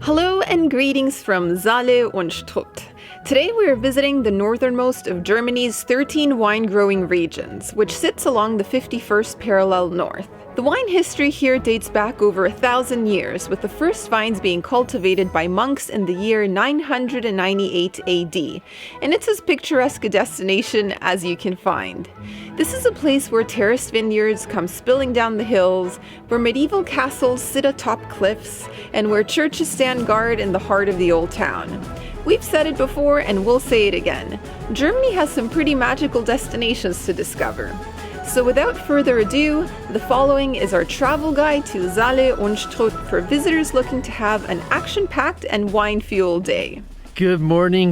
Hello and greetings from Saale-Unstrut. Today we are visiting the northernmost of Germany's 13 wine-growing regions, which sits along the 51st parallel north. The wine history here dates back over 1,000 years, with the first vines being cultivated by monks in the year 998 AD, and it's as picturesque a destination as you can find. This is a place where terraced vineyards come spilling down the hills, where medieval castles sit atop cliffs, and where churches stand guard in the heart of the old town. We've said it before and we'll say it again. Germany has some pretty magical destinations to discover. So without further ado, the following is our travel guide to Saale-Unstrut for visitors looking to have an action-packed and wine-fueled day. Good morning,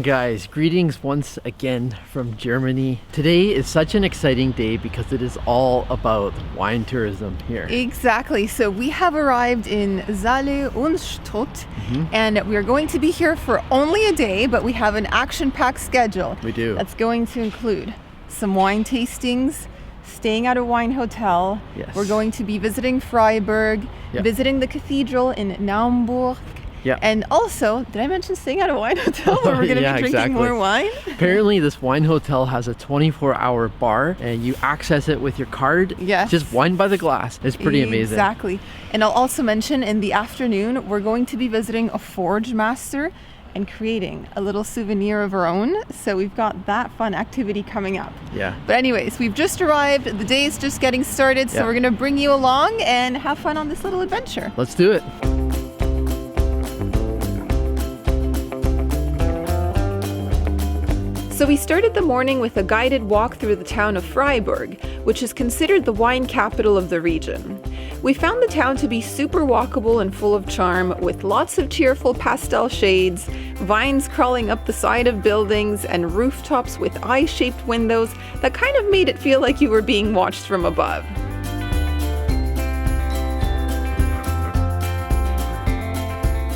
guys. Greetings once again from Germany. Today is such an exciting day because it is all about wine tourism here. Exactly. So we have arrived in Saale-Unstrut and we are going to be here for only a day, but we have an action-packed schedule. We do. That's going to include some wine tastings, staying at a wine hotel. Yes. We're going to be visiting Freyburg, visiting the cathedral in Naumburg. Yeah. And also, did I mention staying at a wine hotel where we're going to be drinking more wine? Apparently this wine hotel has a 24-hour bar and you access it with your card. Yes. Just wine by the glass. It's pretty amazing. Exactly. And I'll also mention in the afternoon, we're going to be visiting a forge master and creating a little souvenir of our own. So we've got that fun activity coming up. Yeah. But anyways, we've just arrived. The day is just getting started. So we're going to bring you along and have fun on this little adventure. Let's do it. So we started the morning with a guided walk through the town of Freyburg, which is considered the wine capital of the region. We found the town to be super walkable and full of charm, with lots of cheerful pastel shades, vines crawling up the side of buildings, and rooftops with eye-shaped windows that kind of made it feel like you were being watched from above.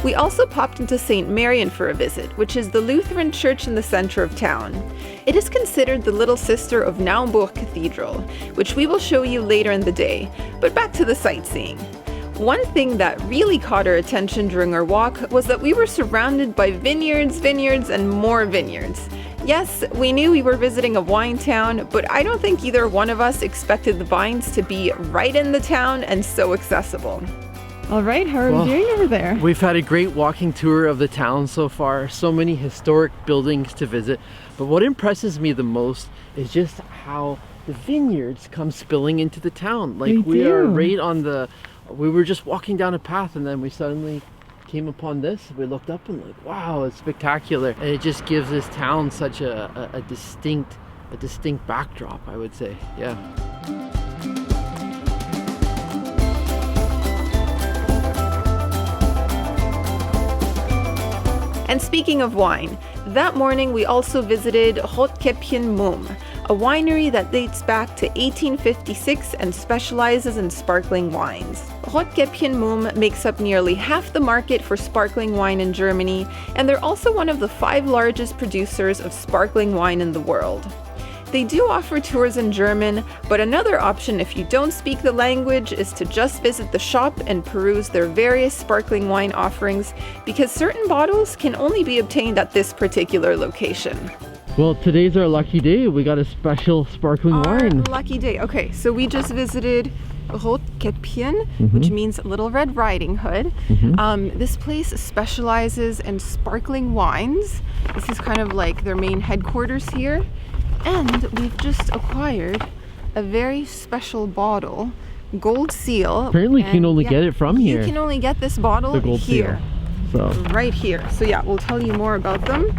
We also popped into St. Marian for a visit, which is the Lutheran church in the center of town. It is considered the little sister of Naumburg Cathedral, which we will show you later in the day. But back to the sightseeing. One thing that really caught our attention during our walk was that we were surrounded by vineyards, and more vineyards. Yes, we knew we were visiting a wine town, but I don't think either one of us expected the vines to be right in the town and so accessible. All right, how are we doing over there? We've had a great walking tour of the town so far. So many historic buildings to visit. But what impresses me the most is just how the vineyards come spilling into the town. Like we are right on we were just walking down a path and then we suddenly came upon this. We looked up and like, wow, it's spectacular. And it just gives this town such a distinct backdrop, I would say. Yeah. And speaking of wine, that morning we also visited Rotkäppchen-Mumm, a winery that dates back to 1856 and specializes in sparkling wines. Rotkäppchen-Mumm makes up nearly half the market for sparkling wine in Germany, and they're also one of the 5 largest producers of sparkling wine in the world. They do offer tours in German, but another option if you don't speak the language is to just visit the shop and peruse their various sparkling wine offerings, because certain bottles can only be obtained at this particular location. Well, today's our lucky day. We got a special sparkling wine. Lucky day. Okay, so we just visited Rotkäppchen, which means Little Red Riding Hood. This place specializes in sparkling wines. This is kind of like their main headquarters here. And we've just acquired a very special bottle, gold seal. Apparently you can only get it from here. You can only get this bottle here. So right here. So yeah, we'll tell you more about them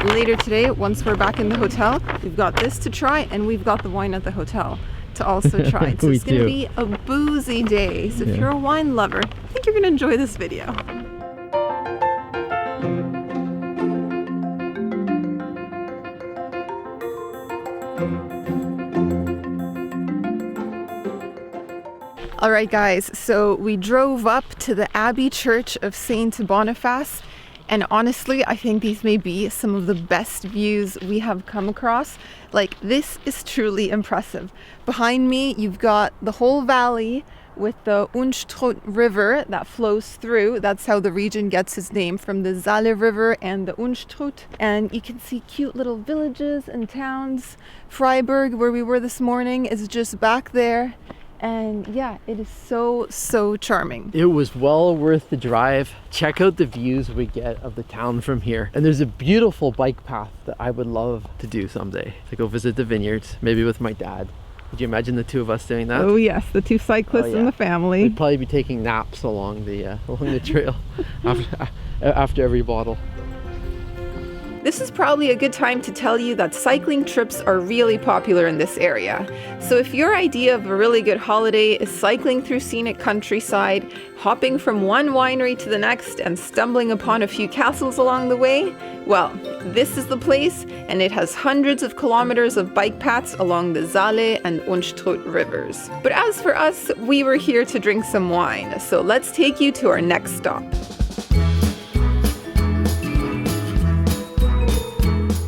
later today. Once we're back in the hotel, we've got this to try and we've got the wine at the hotel to also try. So it's going to be a boozy day. So if you're a wine lover, I think you're going to enjoy this video. All right, guys, so we drove up to the Abbey Church of Saint Boniface, and honestly, I think these may be some of the best views we have come across. Like, this is truly impressive. Behind me, you've got the whole valley with the Unstrut River that flows through. That's how the region gets its name, from the Saale River and the Unstrut. And you can see cute little villages and towns. Freyburg, where we were this morning, is just back there. And yeah, it is so charming. It was well worth the drive. Check out the views we get of the town from here. And there's a beautiful bike path that I would love to do someday, to go visit the vineyards, maybe with my dad. Could you imagine the two of us doing that? Oh yes, the two cyclists in the family. We'd probably be taking naps along the trail after every bottle. This is probably a good time to tell you that cycling trips are really popular in this area. So if your idea of a really good holiday is cycling through scenic countryside, hopping from one winery to the next and stumbling upon a few castles along the way, well, this is the place, and it has hundreds of kilometers of bike paths along the Saale and Unstrut rivers. But as for us, we were here to drink some wine, so let's take you to our next stop.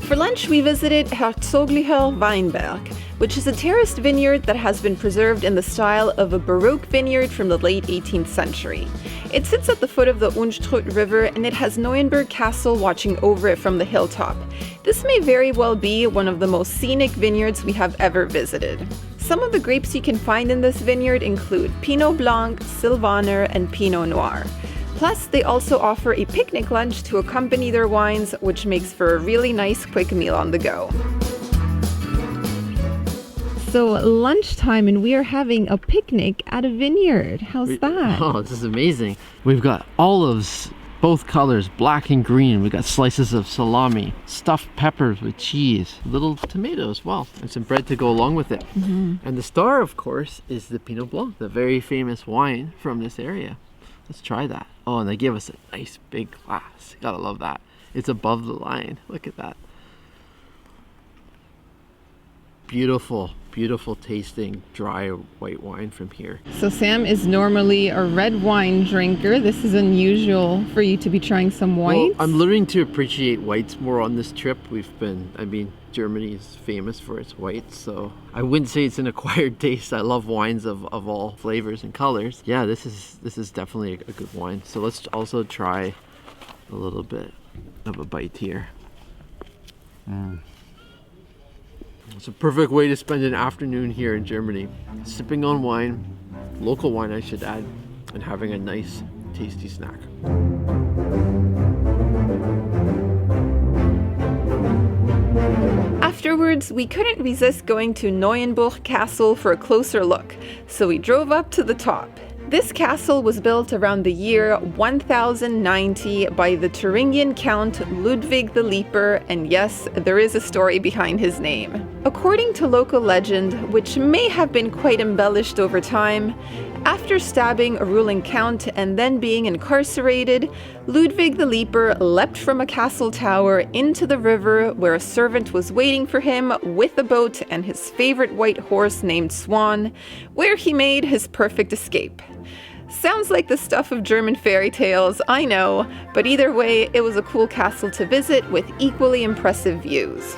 For lunch, we visited Herzoglicher Weinberg, which is a terraced vineyard that has been preserved in the style of a baroque vineyard from the late 18th century. It sits at the foot of the Unstrut River, and it has Neuenburg Castle watching over it from the hilltop. This may very well be one of the most scenic vineyards we have ever visited. Some of the grapes you can find in this vineyard include Pinot Blanc, Sylvaner, and Pinot Noir. Plus, they also offer a picnic lunch to accompany their wines, which makes for a really nice quick meal on the go. So lunchtime, and we are having a picnic at a vineyard. How's that? Oh, this is amazing. We've got olives, both colors, black and green. We've got slices of salami, stuffed peppers with cheese, little tomatoes, well, and some bread to go along with it. Mm-hmm. And the star, of course, is the Pinot Blanc, the very famous wine from this area. Let's try that. Oh, and they give us a nice big glass. Gotta love that. It's above the line. Look at that. Beautiful, beautiful tasting dry white wine from here. So Sam is normally a red wine drinker. This is unusual for you to be trying some whites. Well, I'm learning to appreciate whites more on this trip. Germany is famous for its whites, so I wouldn't say it's an acquired taste. I love wines of all flavors and colors. Yeah, this is definitely a good wine. So let's also try a little bit of a bite here. It's a perfect way to spend an afternoon here in Germany. Sipping on wine, local wine I should add, and having a nice, tasty snack. Afterwards, we couldn't resist going to Neuenburg Castle for a closer look, so we drove up to the top. This castle was built around the year 1090 by the Thuringian Count Ludwig the Leaper, and yes, there is a story behind his name. According to local legend, which may have been quite embellished over time, after stabbing a ruling count and then being incarcerated, Ludwig the Leaper leapt from a castle tower into the river where a servant was waiting for him with a boat and his favorite white horse named Swan, where he made his perfect escape. Sounds like the stuff of German fairy tales, I know, but either way, it was a cool castle to visit with equally impressive views.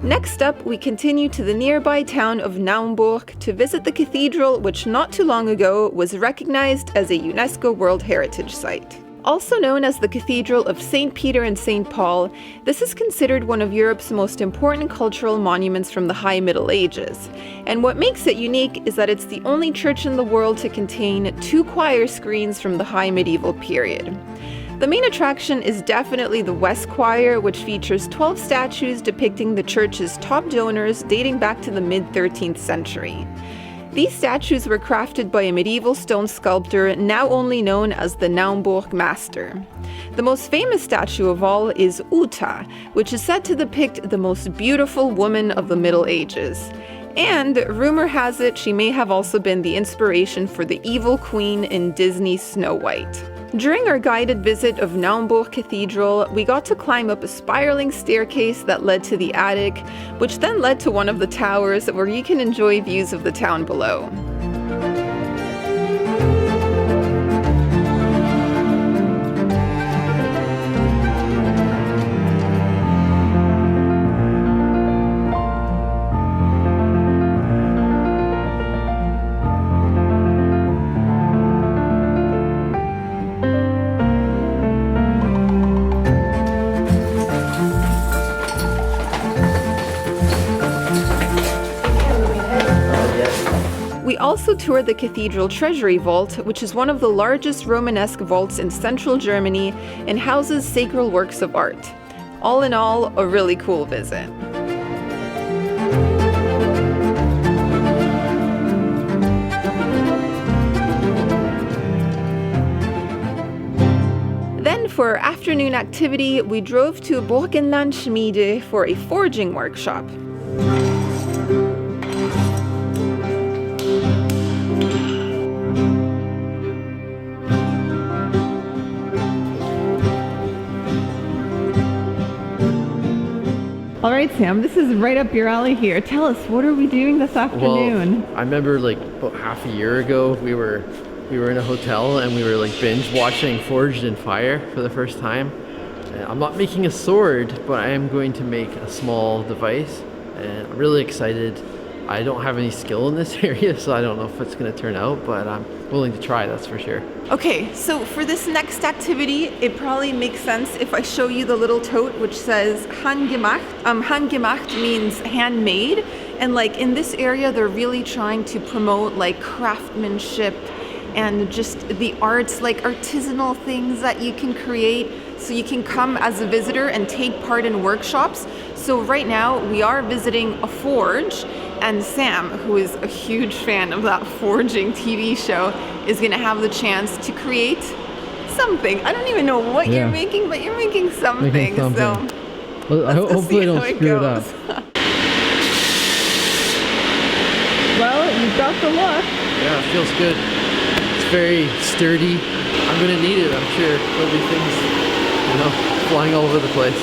Next up, we continue to the nearby town of Naumburg to visit the cathedral, which not too long ago was recognized as a UNESCO World Heritage Site. Also known as the Cathedral of St. Peter and St. Paul, this is considered one of Europe's most important cultural monuments from the High Middle Ages. And what makes it unique is that it's the only church in the world to contain 2 choir screens from the High Medieval period. The main attraction is definitely the West Choir, which features 12 statues depicting the church's top donors dating back to the mid-13th century. These statues were crafted by a medieval stone sculptor now only known as the Naumburg Master. The most famous statue of all is Uta, which is said to depict the most beautiful woman of the Middle Ages. And rumor has it she may have also been the inspiration for the evil queen in Disney's Snow White. During our guided visit of Naumburg Cathedral, we got to climb up a spiraling staircase that led to the attic, which then led to one of the towers where you can enjoy views of the town below. also toured the cathedral treasury vault, which is one of the largest Romanesque vaults in central Germany and houses sacred works of art. All in all, a really cool visit. Then for our afternoon activity, we drove to Burgenlandschmiede for a forging workshop. All right, Sam, this is right up your alley here. Tell us, what are we doing this afternoon? Well, I remember like about half a year ago, we were in a hotel and we were like binge watching Forged in Fire for the first time. And I'm not making a sword, but I am going to make a small device, and I'm really excited. I don't have any skill in this area, so I don't know if it's going to turn out, but I'm willing to try, that's for sure. Okay, so for this next activity, it probably makes sense if I show you the little tote which says handgemacht. Handgemacht means handmade, and like in this area, they're really trying to promote like craftsmanship and just the arts, like artisanal things that you can create. So you can come as a visitor and take part in workshops. So right now we are visiting a forge, and Sam, who is a huge fan of that forging TV show, is gonna have the chance to create something. I don't even know what you're making, but you're making something. So well, hopefully I don't screw it up. Well, you've got the look. Yeah, it feels good. It's very sturdy. I'm gonna need it, I'm sure. There'll be things, flying all over the place.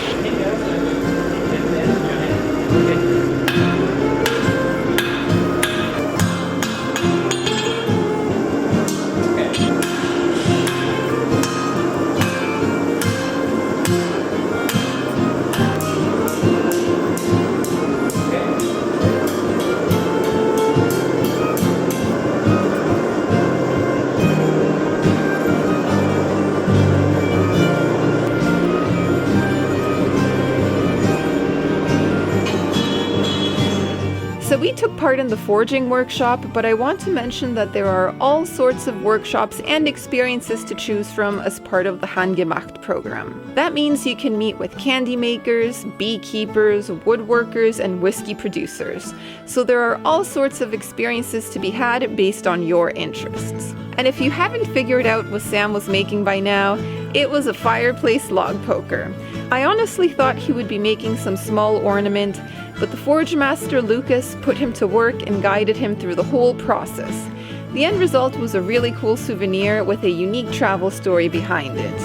So we took part in the forging workshop, but I want to mention that there are all sorts of workshops and experiences to choose from as part of the Handgemacht program. That means you can meet with candy makers, beekeepers, woodworkers, and whiskey producers. So there are all sorts of experiences to be had based on your interests. And if you haven't figured out what Sam was making by now, it was a fireplace log poker. I honestly thought he would be making some small ornament, but the forge master Lucas put him to work and guided him through the whole process. The end result was a really cool souvenir with a unique travel story behind it.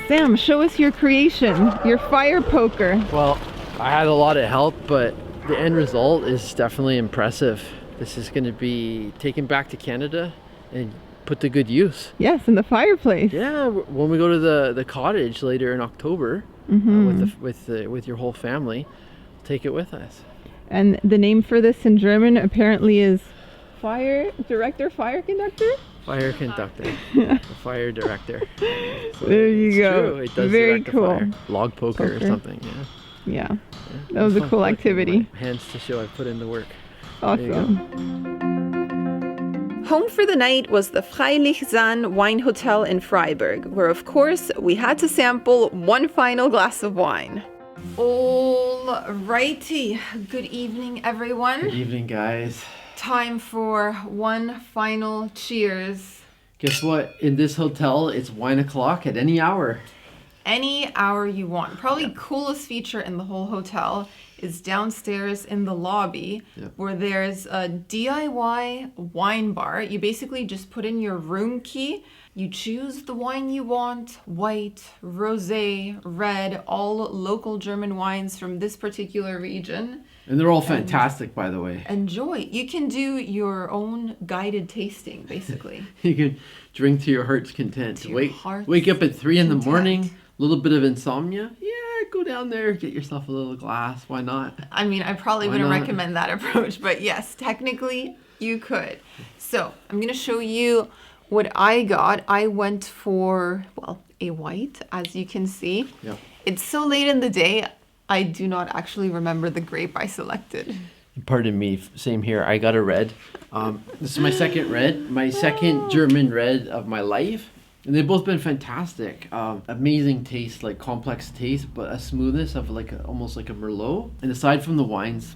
Sam, show us your creation, your fire poker. Well, I had a lot of help, but the end result is definitely impressive. This is going to be taken back to Canada and put to good use. Yes, in the fireplace. Yeah, when we go to the cottage later in October with your whole family, take it with us. And the name for this in German apparently is fire conductor? Fire conductor. The fire director. So there you go. True. It does very direct cool. the fire. Log poker or something, Yeah, that was a cool activity. Hands to show I put in the work. Awesome. Home for the night was the Freylich Zahn wine hotel in Freyburg, where of course we had to sample one final glass of wine. Alrighty, good evening everyone. Good evening, guys. Time for one final cheers. Guess what? In this hotel, it's wine o'clock at any hour. Any hour you want. Probably coolest feature in the whole hotel is downstairs in the lobby where there's a DIY wine bar. You basically just put in your room key, you choose the wine you want, white, rosé, red, all local German wines from this particular region. And they're all fantastic, by the way. Enjoy. You can do your own guided tasting, basically. You can drink to your heart's content. Wake up at 3 in the morning, a little bit of insomnia. Yeah, go down there, get yourself a little glass. Why not? I mean, I probably wouldn't recommend that approach, but yes, technically you could. So I'm going to show you what I got. I went for, a white, as you can see. Yeah. It's so late in the day, I do not actually remember the grape I selected. Pardon me, same here. I got a red. This is my second red, my second German red of my life. And they've both been fantastic. Amazing taste, like complex taste, but a smoothness of almost like a Merlot. And aside from the wines,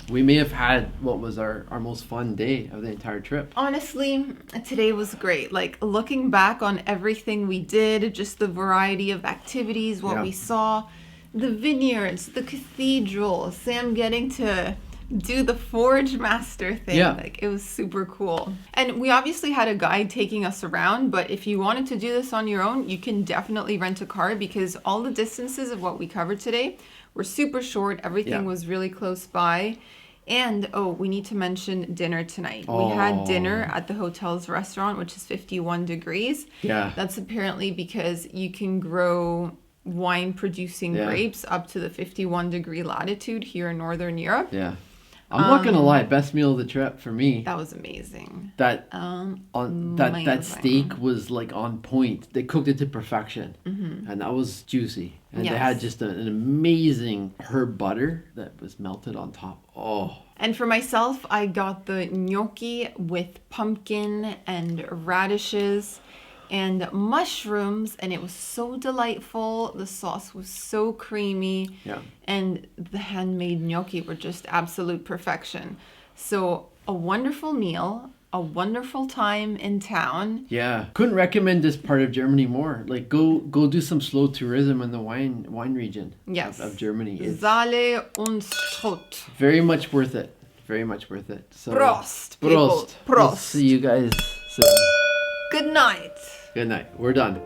we may have had what was our most fun day of the entire trip. Honestly, today was great. Like looking back on everything we did, just the variety of activities, what we saw, the vineyards, the cathedral, Sam getting to do the forge master thing. Like it was super cool. And we obviously had a guide taking us around, but if you wanted to do this on your own, you can definitely rent a car because all the distances of what we covered today were super short. Everything was really close by. And we need to mention dinner tonight. We had dinner at the hotel's restaurant, which is 51 degrees. Yeah. That's apparently because you can grow wine producing grapes up to the 51 degree latitude here in Northern Europe. Yeah. I'm not gonna lie, best meal of the trip for me. That was amazing. That steak was like on point. They cooked it to perfection, and that was juicy. And they had just an amazing herb butter that was melted on top. Oh. And for myself, I got the gnocchi with pumpkin and radishes and mushrooms, and it was so delightful. The sauce was so creamy, and the handmade gnocchi were just absolute perfection. So a wonderful meal, a wonderful time in town. Yeah, couldn't recommend this part of Germany more. Like go do some slow tourism in the wine region of Germany. It's Saale-Unstrut. very much worth it. Very much worth it. So, Prost, people. Prost. Prost. We'll see you guys soon. Good night. Good night. We're done.